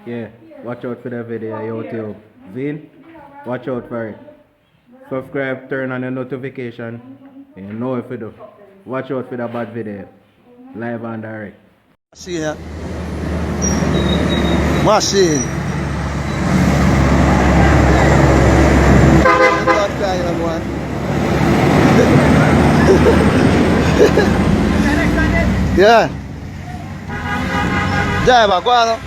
Yeah, watch out for the video, YouTube. Vin, watch out for it. Subscribe, turn on the notification. You know if you do. Watch out for the bad video. Live and direct. See ya. Machine. Not crying, boy. Yeah. Driver, go on.